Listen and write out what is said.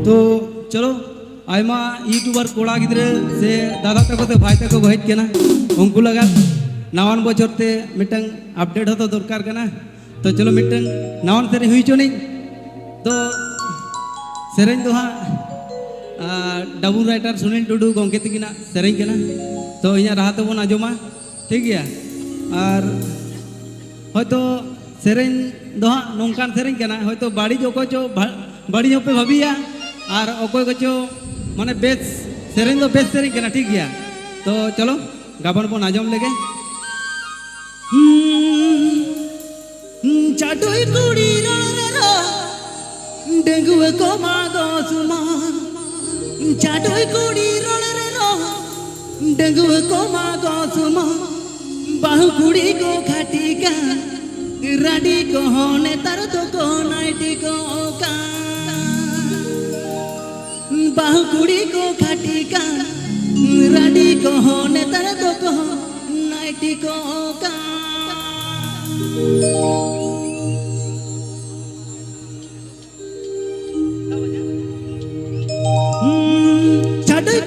तो चलो आयमा यूट्यूबर कोड़ा गिद्रे से दादा तक भाई तक को हेज केना उनको लगा नावान बचर ते मिटंग अपडेट होता दरकार कना तो चलो मिटंग नावान सेरें हुई चोनी तो सेरें दो हाँ डबू राइटर सुनील टुडू गोंके तकिना सेरें कना तो इना रहा तो बन आजमा ठीक गया और हयतो सेरें दो हाँ नौकान सेरें कना हयतो बाड़ी जो को बाड़ी पे भाबिया और अकोय को माने बेस सेरें दो बेस सेरें कना ठीक गया तो चलो गाबन बन आजम लेगे चाटुई कुड़ी रो डेंगुए को मागो सुमा चाटुई कुड़ी रो डेंगुए को मागो सुमा बाहु कुड़ी को खाटी का राडी को होने तर तो को नाइटी को का बाहु कुड़ी को खाटी का राडी को होने तर तो को नाइटी को का छाटुई